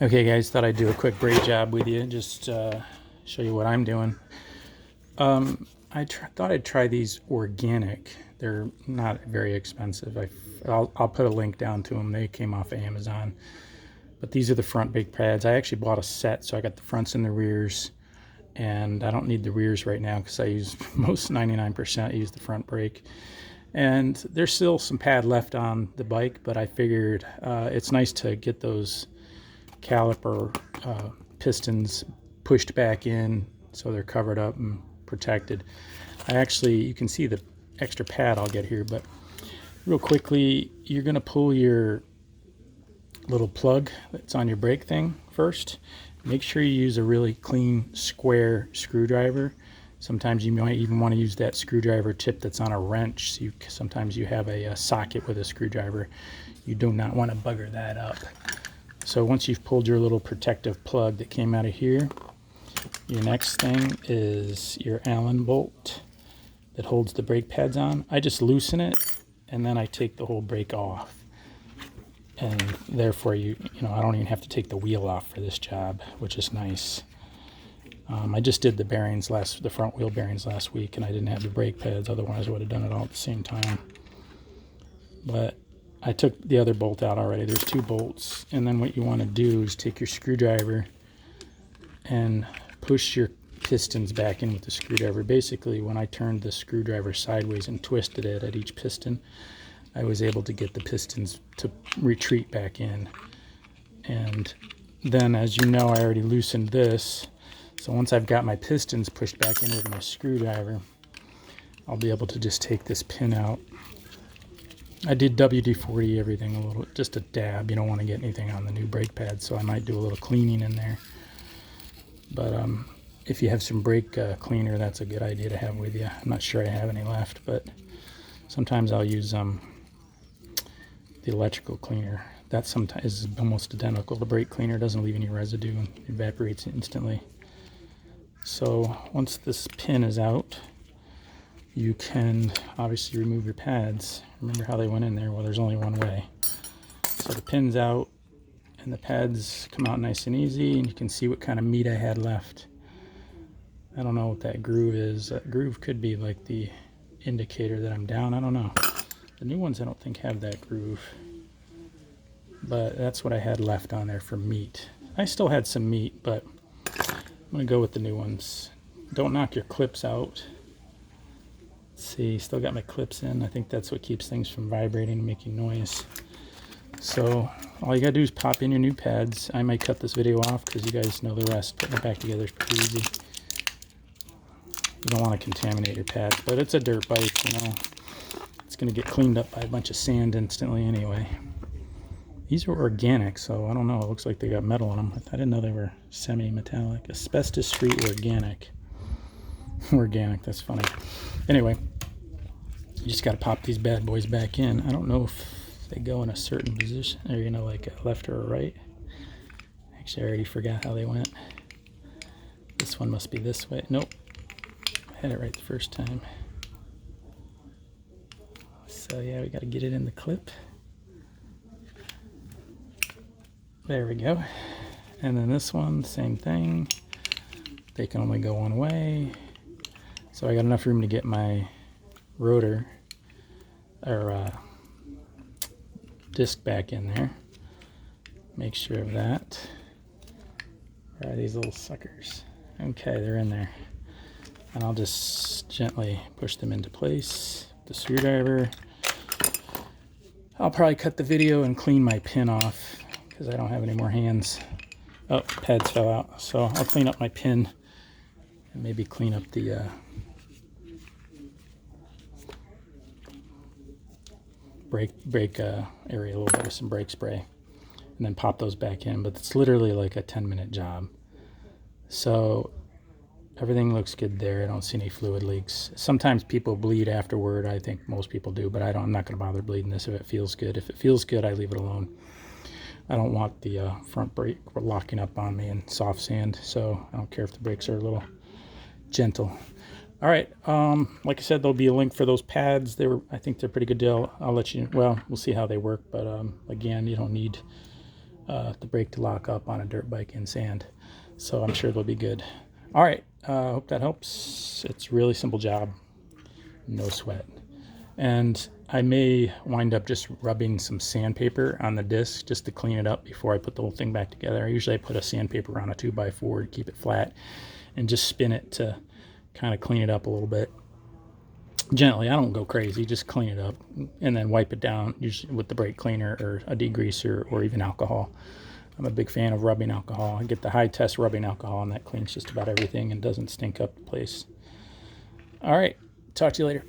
Okay guys, thought I'd do a quick brake job with you, just show you what I'm doing. I thought I'd try these organic. They're not very expensive. I'll put a link down to them. They came off of Amazon. But these are the front brake pads. I actually bought a set, so I got the fronts and the rears. And I don't need the rears right now because I use most 99% use the front brake. And there's still some pad left on the bike, but I figured it's nice to get those caliper pistons pushed back in so they're covered up and protected. You can see the extra pad I'll get here, but real quickly, you're going to pull your little plug that's on your brake thing first. Make sure you use a really clean square screwdriver. Sometimes you might even want to use that screwdriver tip that's on a wrench. So sometimes you have a socket with a screwdriver. You do not want to bugger that up. So once you've pulled your little protective plug that came out of here, your next thing is your Allen bolt that holds the brake pads on. I just loosen it and then I take the whole brake off. And therefore, I don't even have to take the wheel off for this job, which is nice. I just did the front wheel bearings last week, and I didn't have the brake pads. Otherwise, I would have done it all at the same time. But I took the other bolt out already. There's two bolts. And then what you want to do is take your screwdriver and push your pistons back in with the screwdriver. Basically, when I turned the screwdriver sideways and twisted it at each piston, I was able to get the pistons to retreat back in. And then, as you know, I already loosened this. So once I've got my pistons pushed back in with my screwdriver, I'll be able to just take this pin out. I did WD-40 everything a little, just a dab. You don't want to get anything on the new brake pads, so I might do a little cleaning in there. But if you have some brake cleaner, that's a good idea to have with you. I'm not sure I have any left, but sometimes I'll use the electrical cleaner. That sometimes is almost identical. The brake cleaner doesn't leave any residue and evaporates instantly. So once this pin is out, you can obviously remove your pads. Remember how they went in there? Well, there's only one way. So the pin's out and the pads come out nice and easy, and you can see what kind of meat I had left. I don't know what that groove is. That groove could be like the indicator that I'm down. I don't know. The new ones I don't think have that groove. But that's what I had left on there for meat. I still had some meat, but I'm going to go with the new ones. Don't knock your clips out. Let's see, still got my clips in. I think that's what keeps things from vibrating and making noise. So all you got to do is pop in your new pads. I might cut this video off because you guys know the rest. Putting it back together is pretty easy. You don't want to contaminate your pads, but it's a dirt bike, It's going to get cleaned up by a bunch of sand instantly anyway. These are organic, so I don't know. It looks like they got metal in them. I didn't know they were semi-metallic. Asbestos-free organic. Organic, that's funny. Anyway, you just got to pop these bad boys back in. I don't know if they go in a certain position, or, like a left or a right. Actually, I already forgot how they went. This one must be this way. Nope. I had it right the first time. So, yeah, we got to get it in the clip. There we go. And then this one, same thing. They can only go one way. So I got enough room to get my rotor or disc back in there. Make sure of that. Where are these little suckers? Okay, they're in there. And I'll just gently push them into place with the screwdriver. I'll probably cut the video and clean my pin off because I don't have any more hands. Oh, pads fell out. So I'll clean up my pin and maybe clean up the brake area a little bit with some brake spray, and then pop those back in. But it's literally like a 10-minute job. So everything looks good there. I don't see any fluid leaks. Sometimes people bleed afterward. I think most people do, but I'm not going to bother bleeding this if it feels good. If it feels good, I leave it alone. I don't want the front brake locking up on me in soft sand, so I don't care if the brakes are a little gentle. All right, like I said, there'll be a link for those pads. I think they're a pretty good deal. I'll let you, well, we'll see how they work, but again, you don't need the brake to lock up on a dirt bike in sand. So I'm sure they'll be good. All right, hope that helps. It's a really simple job, no sweat. And I may wind up just rubbing some sandpaper on the disc just to clean it up before I put the whole thing back together. Usually I put a sandpaper on a 2x4 to keep it flat and just spin it to kind of clean it up a little bit. Gently, I don't go crazy, just clean it up and then wipe it down, usually with the brake cleaner or a degreaser or even alcohol. I'm a big fan of rubbing alcohol. I get the high test rubbing alcohol and that cleans just about everything and doesn't stink up the place. All right, talk to you later.